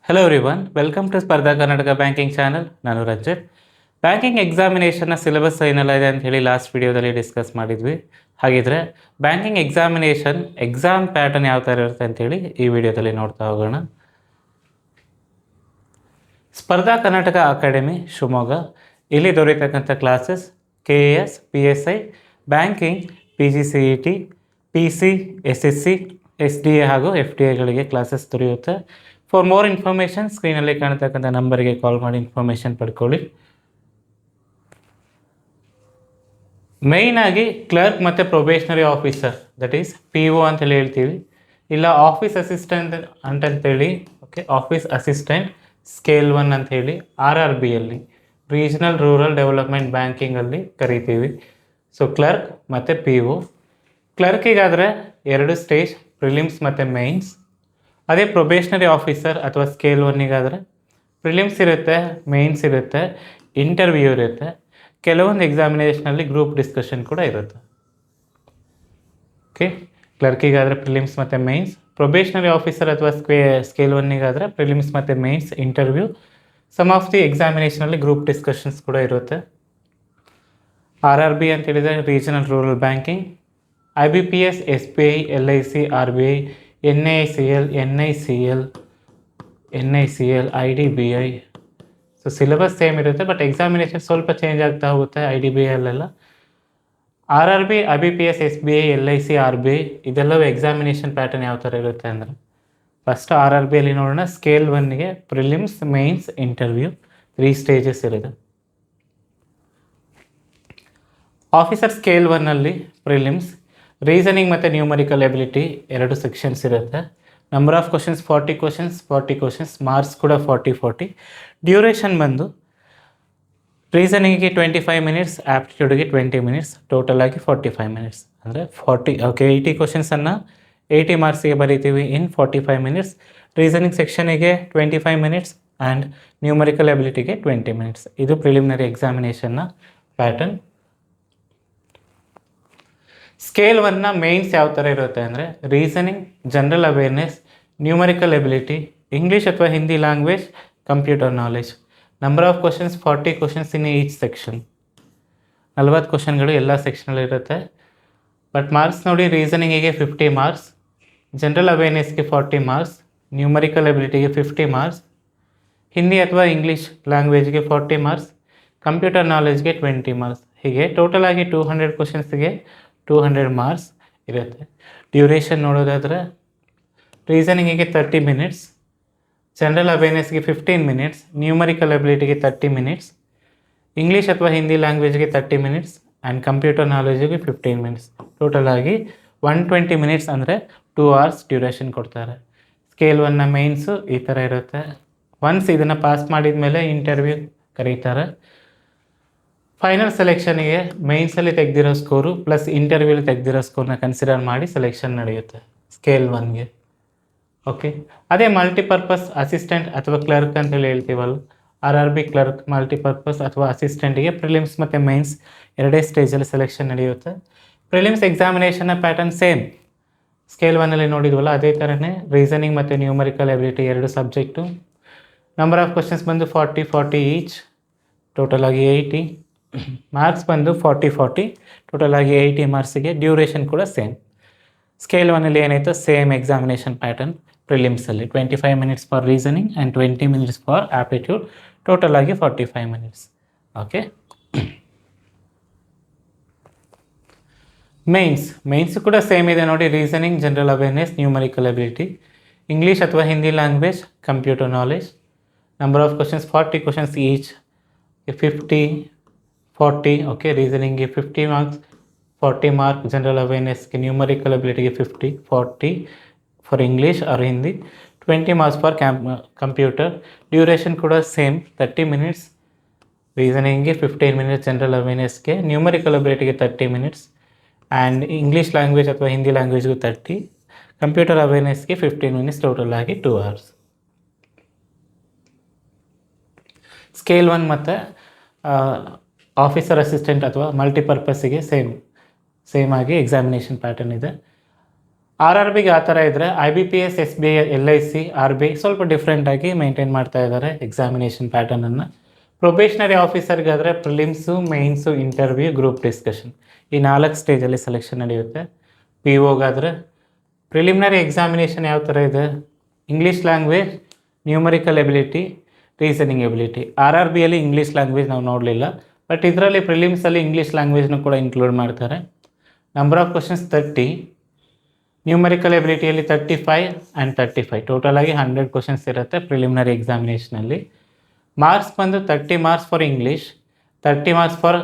Hello everyone, welcome to ಸ್ಪರ್ಧಾ Karnataka banking channel. ನಾನು Ranjit. Banking ಎಕ್ಸಾಮಿನೇಷನ್ನ syllabus ಏನೆಲ್ಲ ಇದೆ ಅಂತ ಹೇಳಿ ಲಾಸ್ಟ್ ವಿಡಿಯೋದಲ್ಲಿ ಡಿಸ್ಕಸ್ ಮಾಡಿದ್ವಿ. ಹಾಗಿದ್ರೆ ಬ್ಯಾಂಕಿಂಗ್ ಎಕ್ಸಾಮ್ ಪ್ಯಾಟರ್ನ್ ಯಾವ ಥರ ಇರುತ್ತೆ ಅಂತೇಳಿ ಈ ವಿಡಿಯೋದಲ್ಲಿ ನೋಡ್ತಾ ಹೋಗೋಣ. ಸ್ಪರ್ಧಾ ಕರ್ನಾಟಕ ಅಕಾಡೆಮಿ ಶಿವಮೊಗ್ಗ, ಇಲ್ಲಿ ದೊರೆಯತಕ್ಕಂಥ classes KAS, PSI, banking, PGCET, PC, SSC, SDA ಹಾಗೂ FDAಗಳಿಗೆ ಕ್ಲಾಸಸ್ ದೊರೆಯುತ್ತೆ. ಫಾರ್ ಮೋರ್ ಇನ್ಫಾರ್ಮೇಷನ್ ಸ್ಕ್ರೀನಲ್ಲಿ ಕಾಣತಕ್ಕಂಥ ನಂಬರಿಗೆ ಕಾಲ್ ಮಾಡಿ ಇನ್ಫಾರ್ಮೇಷನ್ ಪಡ್ಕೊಳ್ಳಿ. ಮೇಯ್ನಾಗಿ ಕ್ಲರ್ಕ್ ಮತ್ತು probationary officer, that is PO ಅಂತೇಳಿ ಹೇಳ್ತೀವಿ, ಇಲ್ಲ ಆಫೀಸ್ ಅಸಿಸ್ಟೆಂಟ್ ಅಂತಂತೇಳಿ. ಓಕೆ, ಆಫೀಸ್ ಅಸಿಸ್ಟೆಂಟ್ ಸ್ಕೇಲ್ 1 ಅಂಥೇಳಿ RRBಯಲ್ಲಿ, ರೀಜನಲ್ ರೂರಲ್ ಡೆವಲಪ್ಮೆಂಟ್ ಬ್ಯಾಂಕಿಂಗಲ್ಲಿ ಕರಿತೀವಿ. ಸೊ ಕ್ಲರ್ಕ್ ಮತ್ತು PO. ಕ್ಲರ್ಕಿಗಾದರೆ 2 ಸ್ಟೇಜ್, ಪ್ರಿಲಿಮ್ಸ್ ಮತ್ತು ಮೇನ್ಸ್. ಅದೇ ಪ್ರೊಬೇಷನರಿ ಆಫೀಸರ್ ಅಥವಾ ಸ್ಕೇಲ್ 1ಗಾದರೆ ಪ್ರಿಲಿಮ್ಸ್ ಇರುತ್ತೆ, ಮೇನ್ಸ್ ಇರುತ್ತೆ, ಇಂಟರ್ವ್ಯೂ ಇರುತ್ತೆ, ಕೆಲವೊಂದು ಎಕ್ಸಾಮಿನೇಷನಲ್ಲಿ ಗ್ರೂಪ್ ಡಿಸ್ಕಷನ್ ಕೂಡ ಇರುತ್ತೆ. ಓಕೆ, ಕ್ಲರ್ಕಿಗಾದರೆ ಪ್ರಿಲಿಮ್ಸ್ ಮತ್ತು ಮೇನ್ಸ್, ಪ್ರೊಬೇಷನರಿ ಆಫೀಸರ್ ಅಥವಾ ಸ್ಕೇಲ್ 1ಗಾದರೆ ಪ್ರಿಲಿಮ್ಸ್ ಮತ್ತು mains, interview, some of the ಎಕ್ಸಾಮಿನೇಷನಲ್ಲಿ ಗ್ರೂಪ್ ಡಿಸ್ಕಷನ್ಸ್ ಕೂಡ ಇರುತ್ತೆ. RRB ಅಂತ ಹೇಳಿದರೆ regional rural banking, IBPS, SBI, LIC, RBI, NICL, IDBI. So syllabus same ಇರುತ್ತೆ, ಬಟ್ ಎಕ್ಸಾಮಿನೇಷನ್ ಸ್ವಲ್ಪ ಚೇಂಜ್ ಆಗ್ತಾ ಹೋಗುತ್ತೆ. IDBIಯಲ್ಲೆಲ್ಲ RRB, IBPS, SBI, LIC, RBI ಇದೆಲ್ಲವೂ ಎಕ್ಸಾಮಿನೇಷನ್ ಪ್ಯಾಟರ್ನ್ ಯಾವ ಥರ ಇರುತ್ತೆ ಅಂದರೆ, ಫಸ್ಟ್ RRBಯಲ್ಲಿ ನೋಡೋಣ. ಸ್ಕೇಲ್ 1ಗೆ ಪ್ರಿಲಿಮ್ಸ್, ಮೇನ್ಸ್, ಇಂಟರ್ವ್ಯೂ 3 ಸ್ಟೇಜಸ್ ಇರುತ್ತೆ. ಆಫೀಸರ್ ಸ್ಕೇಲ್ 1ಅಲ್ಲಿ ಪ್ರಿಲಿಮ್ಸ್, ರೀಸನಿಂಗ್ ಮತ್ತು ನ್ಯೂಮರಿಕಲ್ ಎಬಿಲಿಟಿ 2 ಸೆಕ್ಷನ್ಸ್ ಇರುತ್ತೆ. Number of questions 40 questions, marks ಕೂಡ 40. ಡ್ಯೂರೇಷನ್ ಬಂದು ರೀಸನಿಂಗಿಗೆ 25 ಮಿನಿಟ್ಸ್, ಆ್ಯಪ್ಟಿಟ್ಯೂಡ್ಗೆ 20 ಮಿನಿಟ್ಸ್, ಟೋಟಲ್ ಆಗಿ 45 ಮಿನಿಟ್ಸ್. ಅಂದರೆ 80 ಕ್ವಶನ್ಸನ್ನು 80 ಮಾರ್ಕ್ಸಿಗೆ ಬರೀತೀವಿ ಇನ್ 45 ಮಿನಿಟ್ಸ್. ರೀಸನಿಂಗ್ ಸೆಕ್ಷನಿಗೆ 25 ಮಿನಿಟ್ಸ್ ಆ್ಯಂಡ್ ನ್ಯೂಮರಿಕಲ್ ಎಬಿಲಿಟಿಗೆ 20 ಮಿನಿಟ್ಸ್. ಇದು ಪ್ರಿಲಿಮಿನರಿ ಎಕ್ಸಾಮಿನೇಷನ್ನ ಪ್ಯಾಟರ್ನ್. ಸ್ಕೇಲ್ 1ನ ಮೇನ್ಸ್ ಯಾವ ಥರ ಇರುತ್ತೆ ಅಂದರೆ, reasoning, general awareness, numerical ability, English ಅಥವಾ Hindi language, computer knowledge. Number of questions 40 questions in each section. 40 ಕ್ವಶನ್ಗಳು ಎಲ್ಲ ಸೆಕ್ಷನಲ್ಲಿ ಇರುತ್ತೆ. ಬಟ್ ಮಾರ್ಕ್ಸ್ ನೋಡಿ, ರೀಸನಿಂಗಿಗೆ 50 ಮಾರ್ಕ್ಸ್, ಜನರಲ್ ಅವೇರ್ನೆಸ್ಗೆ 40 ಮಾರ್ಕ್ಸ್, ನ್ಯೂಮರಿಕಲ್ ಎಬಿಲಿಟಿಗೆ 50 ಮಾರ್ಕ್ಸ್, ಹಿಂದಿ ಅಥವಾ ಇಂಗ್ಲೀಷ್ ಲ್ಯಾಂಗ್ವೇಜ್ಗೆ 40 ಮಾರ್ಕ್ಸ್, ಕಂಪ್ಯೂಟರ್ ನಾಲೆಜ್ಗೆ 20 ಮಾರ್ಕ್ಸ್. ಹೀಗೆ ಟೋಟಲ್ ಆಗಿ 200 ಕ್ವಶನ್ಸ್ಗೆ 200 ಮಾರ್ಕ್ಸ್ ಇರುತ್ತೆ. ಡ್ಯೂರೇಷನ್ ನೋಡೋದಾದರೆ ರೀಸನಿಂಗಿಗೆ 30 ಮಿನಿಟ್ಸ್, ಜನರಲ್ ಅವೇರ್ನೆಸ್ಗೆ 15 ಮಿನಿಟ್ಸ್, ನ್ಯೂಮರಿಕಲ್ ಎಬಿಲಿಟಿಗೆ 30 ಮಿನಿಟ್ಸ್, ಇಂಗ್ಲೀಷ್ ಅಥವಾ ಹಿಂದಿ ಲ್ಯಾಂಗ್ವೇಜ್ಗೆ 30 ಮಿನಿಟ್ಸ್ ಆ್ಯಂಡ್ ಕಂಪ್ಯೂಟರ್ ನಾಲೆಜಿಗೆ 15 ಮಿನಿಟ್ಸ್. ಟೋಟಲ್ ಆಗಿ 120 ಮಿನಿಟ್ಸ್ ಅಂದರೆ 2 ಅವರ್ಸ್ ಡ್ಯೂರೇಷನ್ ಕೊಡ್ತಾರೆ. ಸ್ಕೇಲ್ 1ನ ಮೇನ್ಸು ಈ ಥರ ಇರುತ್ತೆ. ಒನ್ಸ್ ಇದನ್ನು ಪಾಸ್ ಮಾಡಿದ ಮೇಲೆ ಇಂಟರ್ವ್ಯೂ ಕರೀತಾರೆ. ಫೈನಲ್ ಸೆಲೆಕ್ಷನಿಗೆ ಮೇನ್ಸಲ್ಲಿ ತೆಗೆದಿರೋ ಸ್ಕೋರು ಪ್ಲಸ್ ಇಂಟರ್ವ್ಯೂಲಿ ತೆಗೆದಿರೋ ಸ್ಕೋರ್ನ ಕನ್ಸಿಡರ್ ಮಾಡಿ ಸೆಲೆಕ್ಷನ್ ನಡೆಯುತ್ತೆ ಸ್ಕೇಲ್ 1ಗೆ. ಓಕೆ, ಅದೇ ಮಲ್ಟಿಪರ್ಪಸ್ ಅಸಿಸ್ಟೆಂಟ್ ಅಥವಾ ಕ್ಲರ್ಕ್ ಅಂತೇಳಿ ಹೇಳ್ತೀವಲ್ಲ, RRB ಕ್ಲರ್ಕ್, ಮಲ್ಟಿಪರ್ಪಸ್ ಅಥವಾ ಅಸಿಸ್ಟೆಂಟಿಗೆ ಪ್ರಿಲಿಮ್ಸ್ ಮತ್ತು ಮೇನ್ಸ್ 2 ಸ್ಟೇಜಲ್ಲಿ ಸೆಲೆಕ್ಷನ್ ನಡೆಯುತ್ತೆ. ಪ್ರಿಲಿಮ್ಸ್ ಎಕ್ಸಾಮಿನೇಷನ್ನ ಪ್ಯಾಟರ್ನ್ ಸೇಮ್ ಸ್ಕೇಲ್ 1ಅಲ್ಲಿ ನೋಡಿದ್ವಲ್ಲ, ಅದೇ ಥರನೇ ರೀಸನಿಂಗ್ ಮತ್ತು numerical ability 2 subject. Number of questions ಬಂದು 40 ಈಚ್, ಟೋಟಲ್ ಆಗಿ 80. ಮಾರ್ಕ್ಸ್ ಬಂದು 40 ಟೋಟಲ್ ಆಗಿ 80 ಮಾರ್ಕ್ಸಿಗೆ. ಡ್ಯೂರೇಷನ್ ಕೂಡ ಸೇಮ್. ಸ್ಕೇಲ್ 1ಅಲ್ಲಿ ಏನಾಯಿತು, ಸೇಮ್ ಎಕ್ಸಾಮಿನೇಷನ್ ಪ್ಯಾಟರ್ನ್. ಪ್ರಿಲಿಮ್ಸಲ್ಲಿ 25 minutes for reasoning and 20 minutes for aptitude, total ಆಗಿ 45 ಮಿನಿಟ್ಸ್. ಓಕೆ, ಮೇನ್ಸ್ ಕೂಡ ಸೇಮ್ ಇದೆ ನೋಡಿ. Reasoning, general awareness, numerical ability, English ಅಥವಾ Hindi language, computer knowledge. Number of questions 40 questions each, 50. Okay, ರೀಸನಿಂಗ್ಗೆ 50 marks, 40 mark, ಜನರಲ್ ಅವೇರ್ನೆಸ್ಗೆ, numerical ಎಬಿಲಿಟಿಗೆ 50, 40 for English or Hindi, 20 marks for computer. Duration ಕೂಡ ಸೇಮ್ 30 ಮಿನಿಟ್ಸ್. ರೀಸನಿಂಗ್ಗೆ 15 ಮಿನಿಟ್ಸ್, ಜನರಲ್ ಅವೇರ್ನೆಸ್ಗೆ, ನ್ಯೂಮರಿಕಲ್ ಎಬಿಲಿಟಿಗೆ 30 ಮಿನಿಟ್ಸ್ ಆ್ಯಂಡ್ ಇಂಗ್ಲೀಷ್ ಲ್ಯಾಂಗ್ವೇಜ್ ಅಥವಾ ಹಿಂದಿ ಲ್ಯಾಂಗ್ವೇಜ್ಗೂ 30, ಕಂಪ್ಯೂಟರ್ ಅವೇರ್ನೆಸ್ಗೆ 15 ಮಿನಿಟ್ಸ್, ಟೋಟಲ್ ಆಗಿ 2 ಅವರ್ಸ್. ಸ್ಕೇಲ್ 1 ಮತ್ತು ಆಫೀಸರ್ ಅಸಿಸ್ಟೆಂಟ್ ಅಥವಾ ಮಲ್ಟಿಪರ್ಪಸ್ಸಿಗೆ ಸೇಮ್ ಆಗಿ ಎಕ್ಸಾಮಿನೇಷನ್ ಪ್ಯಾಟರ್ನ್ ಇದೆ. RRBಗೆ ಆ ಥರ ಇದ್ದರೆ IBPS SBI LIC RBI ಸ್ವಲ್ಪ ಡಿಫ್ರೆಂಟಾಗಿ ಮೇಂಟೈನ್ ಮಾಡ್ತಾ ಇದ್ದಾರೆ ಎಕ್ಸಾಮಿನೇಷನ್ ಪ್ಯಾಟರ್ನನ್ನು. ಪ್ರೊಬೇಷನರಿ ಆಫೀಸರ್ಗಾದರೆ prelims, mains, interview, group discussion ಈ 4 ಸ್ಟೇಜಲ್ಲಿ ಸೆಲೆಕ್ಷನ್ ನಡೆಯುತ್ತೆ. POಗಾದರೆ ಪ್ರಿಲಿಮಿನರಿ ಎಕ್ಸಾಮಿನೇಷನ್ ಯಾವ ಥರ ಇದೆ, English language, numerical ability, reasoning ability. RRBಯಲ್ಲಿ ಇಂಗ್ಲೀಷ್ ಲ್ಯಾಂಗ್ವೇಜ್ ನಾವು ನೋಡಲಿಲ್ಲ, ಬಟ್ ಇದರಲ್ಲಿ ಪ್ರಿಲಿಮ್ಸಲ್ಲಿ ಇಂಗ್ಲೀಷ್ ಲ್ಯಾಂಗ್ವೇಜ್ನ ಕೂಡ ಇನ್ಕ್ಲೂಡ್ ಮಾಡ್ತಾರೆ. ನಂಬರ್ ಆಫ್ ಕ್ವಶನ್ಸ್ 30, ನ್ಯೂಮರಿಕಲ್ ಎಬಿಲಿಟಿಯಲ್ಲಿ 35 ಆ್ಯಂಡ್ 35 ಟೋಟಲ್ ಆಗಿ 100 ಕ್ವಶನ್ಸ್ ಇರುತ್ತೆ ಪ್ರಿಲಿಮಿನರಿ ಎಕ್ಸಾಮಿನೇಷನಲ್ಲಿ. ಮಾರ್ಕ್ಸ್ ಬಂದು 30 marks for English, 30 marks for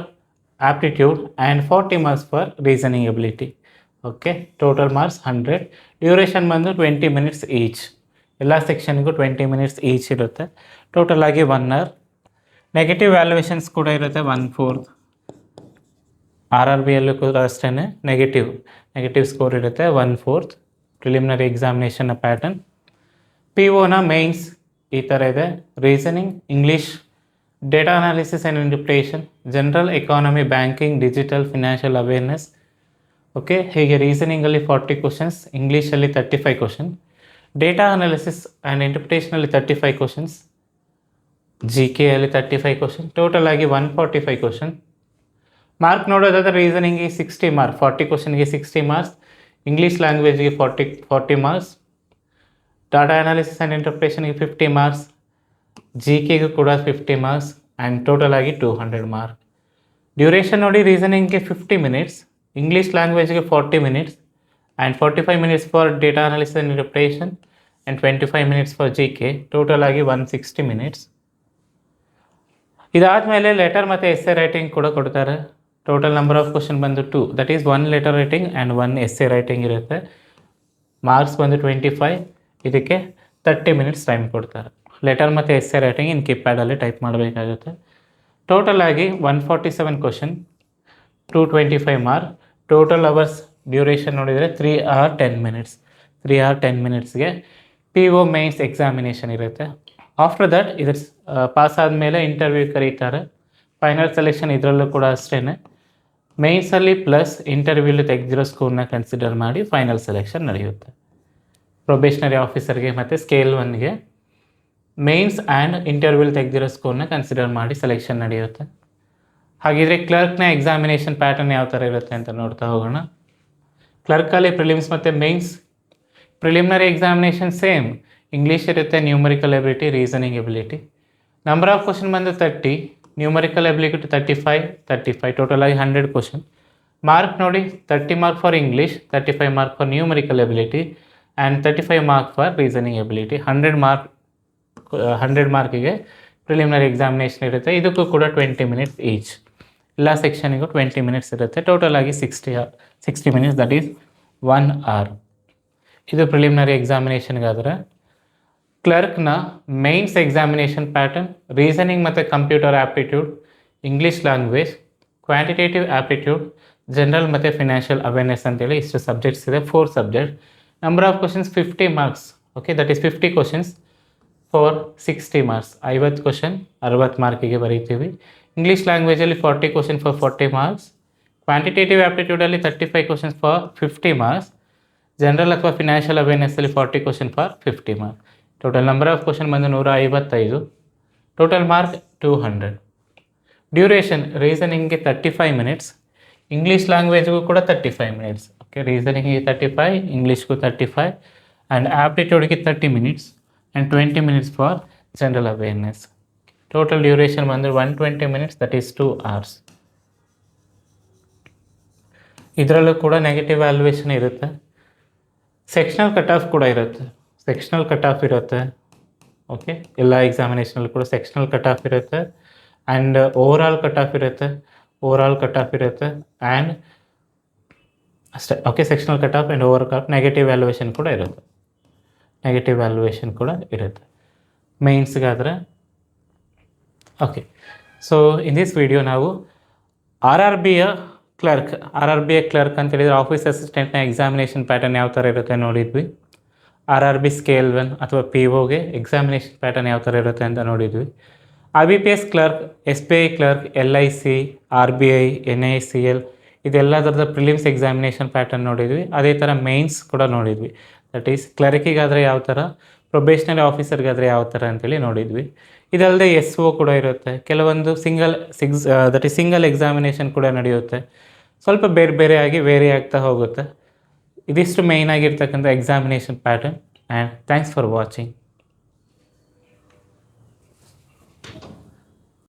aptitude and 40 marks for reasoning ability. Okay, total marks 100. Duration ಬಂದು 20 ಮಿನಿಟ್ಸ್ ಈಚ್, ಎಲ್ಲ ಸೆಕ್ಷನ್ಗೂ 20 ಮಿನಿಟ್ಸ್ ಈಚ್ ಇರುತ್ತೆ. ಟೋಟಲ್ ಆಗಿ 1 ಅವರ್. ನೆಗೆಟಿವ್ ವ್ಯಾಲ್ಯೂಯೇಷನ್ಸ್ ಕೂಡ ಇರುತ್ತೆ 1/4. RRBಯಲ್ಲೂ ಕೂಡ ಅಷ್ಟೇ ನೆಗೆಟಿವ್ ಸ್ಕೋರ್ ಇರುತ್ತೆ 1/4 ಪ್ರಿಲಿಮಿನರಿ ಎಕ್ಸಾಮಿನೇಷನ್ನ ಪ್ಯಾಟರ್ನ್. POನ ಮೇನ್ಸ್ ಈ ಥರ ಇದೆ: reasoning, English, data analysis and interpretation, general economy, banking, digital, financial awareness. Okay, ಹೀಗೆ ರೀಸನಿಂಗಲ್ಲಿ 40 ಕ್ವಶನ್ಸ್, ಇಂಗ್ಲೀಷಲ್ಲಿ 35 ಕ್ವಶನ್, ಡೇಟಾ ಅನಾಲಿಸಿಸ್ ಆ್ಯಂಡ್ ಇಂಟರ್ಪ್ರಿಟೇಷನಲ್ಲಿ 35 ಕ್ವಶನ್ಸ್, GKಯಲ್ಲಿ 35 ಕ್ವಶನ್, ಟೋಟಲ್ ಆಗಿ 145 ಕ್ವಶನ್. ಮಾರ್ಕ್ ನೋಡೋದಾದರೆ ರೀಸನಿಂಗಿಗೆ 60 ಮಾರ್ಕ್ಸ್, 40 ಕ್ವಶನ್ಗೆ 60 ಮಾರ್ಕ್ಸ್, ಇಂಗ್ಲೀಷ್ ಲ್ಯಾಂಗ್ವೇಜ್ಗೆ 40 ಮಾರ್ಕ್ಸ್, ಡಾಟಾ ಅನಾಲಿಸಿಸ್ ಆ್ಯಂಡ್ ಇಂಟರ್ಪ್ರಿಟೇಷನ್ಗೆ 50 ಮಾರ್ಕ್ಸ್, GKಗೂ ಕೂಡ 50 ಮಾರ್ಕ್ಸ್ ಆ್ಯಂಡ್ ಟೋಟಲ್ ಆಗಿ 200 ಮಾರ್ಕ್. ಡ್ಯೂರೇಷನ್ ನೋಡಿ, ರೀಸನಿಂಗ್ಗೆ 50 ಮಿನಿಟ್ಸ್, ಇಂಗ್ಲೀಷ್ ಲ್ಯಾಂಗ್ವೇಜ್ಗೆ 40 minutes and 45 minutes for data analysis and interpretation and 25 minutes for GK, total ಆಗಿ 160 ಮಿನಿಟ್ಸ್. ಇದಾದಮೇಲೆ ಲೆಟರ್ ಮತ್ತು ಎಸ್ಸೆ ರೈಟಿಂಗ್ ಕೂಡ ಕೊಡ್ತಾರೆ. ಟೋಟಲ್ ನಂಬರ್ ಆಫ್ ಕ್ವಶನ್ ಬಂದು 2, that is 1 letter writing and 1 essay writing ಇರುತ್ತೆ. ಮಾರ್ಕ್ಸ್ ಬಂದು 25, ಇದಕ್ಕೆ 30 ಮಿನಿಟ್ಸ್ ಟೈಮ್ ಕೊಡ್ತಾರೆ. ಲೆಟರ್ ಮತ್ತು ಎಸ್ಸೆ ರೈಟಿಂಗ್ ಇನ್ ಕೀಪ್ಯಾಡಲ್ಲಿ ಟೈಪ್ ಮಾಡಬೇಕಾಗುತ್ತೆ. ಟೋಟಲ್ ಆಗಿ 147 question, 225 mark. Total hours duration ನೋಡಿದರೆ 3 hours 10 minutes. 3 hours 10 minutesಗೆ PO mains examination ಇರುತ್ತೆ. ಆಫ್ಟರ್ ದಟ್ ಇದ್ರ ಪಾಸ್ ಆದಮೇಲೆ ಇಂಟರ್ವ್ಯೂ ಕರೀತಾರೆ. ಫೈನಲ್ ಸೆಲೆಕ್ಷನ್ ಇದರಲ್ಲೂ ಕೂಡ ಅಷ್ಟೇ, ಮೇನ್ಸಲ್ಲಿ ಪ್ಲಸ್ ಇಂಟರ್ವ್ಯೂಲಿ ತೆಗೆದಿರೋ ಸ್ಕೋರ್ನ ಕನ್ಸಿಡರ್ ಮಾಡಿ ಫೈನಲ್ ಸೆಲೆಕ್ಷನ್ ನಡೆಯುತ್ತೆ. ಪ್ರೊಬೇಷನರಿ ಆಫೀಸರ್ಗೆ ಮತ್ತು ಸ್ಕೇಲ್ 1ಗೆ ಮೇನ್ಸ್ ಆ್ಯಂಡ್ ಇಂಟರ್ವ್ಯೂಲಿ ತೆಗೆದಿರೋ ಸ್ಕೋರ್ನ ಕನ್ಸಿಡರ್ ಮಾಡಿ ಸೆಲೆಕ್ಷನ್ ನಡೆಯುತ್ತೆ. ಹಾಗಿದ್ರೆ ಕ್ಲರ್ಕ್ನ ಎಕ್ಸಾಮಿನೇಷನ್ ಪ್ಯಾಟರ್ನ್ ಯಾವ ಥರ ಇರುತ್ತೆ ಅಂತ ನೋಡ್ತಾ ಹೋಗೋಣ. ಕ್ಲರ್ಕಲ್ಲಿ ಪ್ರಿಲಿಮ್ಸ್ ಮತ್ತು mains. Preliminary examination same, English ಇರುತ್ತೆ, numerical ability, reasoning ability. Number of question ಬಂದು 30, ನ್ಯೂಮರಿಕಲ್ ಎಬಿಲಿಟಿ 35, ಟೋಟಲ್ ಆಗಿ 100 ಕ್ವಶನ್. ಮಾರ್ಕ್ ನೋಡಿ, 30 mark for English, 35 mark for numerical ability and 35 mark for reasoning ability. 100 ಮಾರ್ಕಿಗೆ ಪ್ರಿಲಿಮಿನರಿ ಎಕ್ಸಾಮಿನೇಷನ್ ಇರುತ್ತೆ. ಇದಕ್ಕೂ ಕೂಡ 20 minutes each, ಎಲ್ಲ ಸೆಕ್ಷನಿಗೂ 20 minutes ಇರುತ್ತೆ. ಟೋಟಲ್ ಆಗಿ 60 ಮಿನಿಟ್ಸ್, ದಟ್ ಈಸ್ 1 hour. ಇದು ಪ್ರಿಲಿಮಿನರಿ ಎಕ್ಸಾಮಿನೇಷನ್ಗಾದರೆ. ಕ್ಲರ್ಕ್ನ ಮೇನ್ಸ್ ಎಕ್ಸಾಮಿನೇಷನ್ ಪ್ಯಾಟರ್ನ್: ರೀಸನಿಂಗ್ ಮತ್ತು computer aptitude, English language, quantitative aptitude, general ಮತ್ತು ಫಿನಾನ್ಷಿಯಲ್ ಅವೇರ್ನೆಸ್ ಅಂತೇಳಿ ಇಷ್ಟು ಸಬ್ಜೆಕ್ಟ್ಸ್ ಇದೆ, 4 subject. Number of questions 50 marks. Okay, that is 50 questions for 60 marks. 50 question 60 ಮಾರ್ಕಿಗೆ ಬರೀತೀವಿ. ಇಂಗ್ಲೀಷ್ ಲ್ಯಾಂಗ್ವೇಜಲ್ಲಿ 40 ಕ್ವಶನ್ ಫಾರ್ 40 ಮಾರ್ಕ್ಸ್. ಕ್ವಾಂಟಿಟೇಟಿವ್ ಆ್ಯಪ್ಟಿಟ್ಯೂಡಲ್ಲಿ 35 questions for 50 marks. General ಅಥವಾ financial ಅವೇರ್ನೆಸ್ಸಲ್ಲಿ 40 question for 50 marks. Total number of question ಬಂದು 155. Total mark 200. Duration: ರೀಸನಿಂಗ್ಗೆ 35 minutes, English ಲ್ಯಾಂಗ್ವೇಜ್ಗೂ ಕೂಡ 35 minutes. Okay, ರೀಸನಿಂಗಿಗೆ 35, ಇಂಗ್ಲೀಷ್ಗೂ 35 ಆ್ಯಂಡ್ ಆಪ್ಟಿಟ್ಯೂಡ್ಗೆ 30 minutes and 20 minutes for general awareness. Total duration ಬಂದು 120 ಮಿನಿಟ್ಸ್, ದಟ್ ಈಸ್ 2 hours. ಇದರಲ್ಲೂ ಕೂಡ ನೆಗೆಟಿವ್ ವ್ಯಾಲ್ಯೂಯೇಷನ್ ಇರುತ್ತೆ. ಸೆಕ್ಷನಲ್ ಕಟ್ ಆಫ್ ಕೂಡ ಇರುತ್ತೆ. ಓಕೆ, ಎಲ್ಲ ಎಕ್ಸಾಮಿನೇಷನಲ್ಲಿ ಕೂಡ ಸೆಕ್ಷನಲ್ ಕಟ್ ಆಫ್ ಇರುತ್ತೆ ಆ್ಯಂಡ್ ಓವರಾಲ್ ಕಟ್ ಆಫ್ ಇರುತ್ತೆ. ಆ್ಯಂಡ್ ಅಷ್ಟೇ. Okay, sectional cut off and over cut. Negative valuation ಕೂಡ ಇರುತ್ತೆ ಮೇನ್ಸ್ಗಾದರೆ. Okay, so in this video ನಾವು RRBಯ ಕ್ಲರ್ಕ್ ಅಂತ ಹೇಳಿದರೆ ಆಫೀಸ್ ಅಸಿಸ್ಟೆಂಟ್ನ ಎಕ್ಸಾಮಿನೇಷನ್ ಪ್ಯಾಟರ್ನ್ ಯಾವ ಥರ ಇರುತ್ತೆ ನೋಡಿದ್ವಿ. RRB ಸ್ಕೇಲ್ 1 ಅಥವಾ POಗೆ ಎಕ್ಸಾಮಿನೇಷನ್ ಪ್ಯಾಟರ್ನ್ ಯಾವ ಥರ ಇರುತ್ತೆ ಅಂತ ನೋಡಿದ್ವಿ. IBPS clerk, SBI clerk, LIC, RBI, NICL ಇದೆಲ್ಲದರದ ಪ್ರಿಲಿಮ್ಸ್ ಎಕ್ಸಾಮಿನೇಷನ್ ಪ್ಯಾಟರ್ನ್ ನೋಡಿದ್ವಿ. ಅದೇ ಥರ ಮೇನ್ಸ್ ಕೂಡ ನೋಡಿದ್ವಿ. ದಟ್ ಈಸ್ ಕ್ಲರಿಕಿಗಾದರೆ ಯಾವ ಥರ, ಪ್ರೊಬೇಷನರಿ ಆಫೀಸರ್ಗಾದರೆ ಯಾವ ಥರ ಅಂತೇಳಿ ನೋಡಿದ್ವಿ. ಇದಲ್ಲದೆ SO ಕೂಡ ಇರುತ್ತೆ, ಕೆಲವೊಂದು ಸಿಂಗಲ್ ಎಕ್ಸಾಮಿನೇಷನ್ ಕೂಡ ನಡೆಯುತ್ತೆ. ಸ್ವಲ್ಪ ಬೇರೆ ಬೇರೆಯಾಗಿ ವೇರಿ ಆಗ್ತಾ ಹೋಗುತ್ತೆ. ಇದಿಷ್ಟು ಮೇಯ್ನ್ ಆಗಿರ್ತಕ್ಕಂಥ examination pattern. And thanks for watching.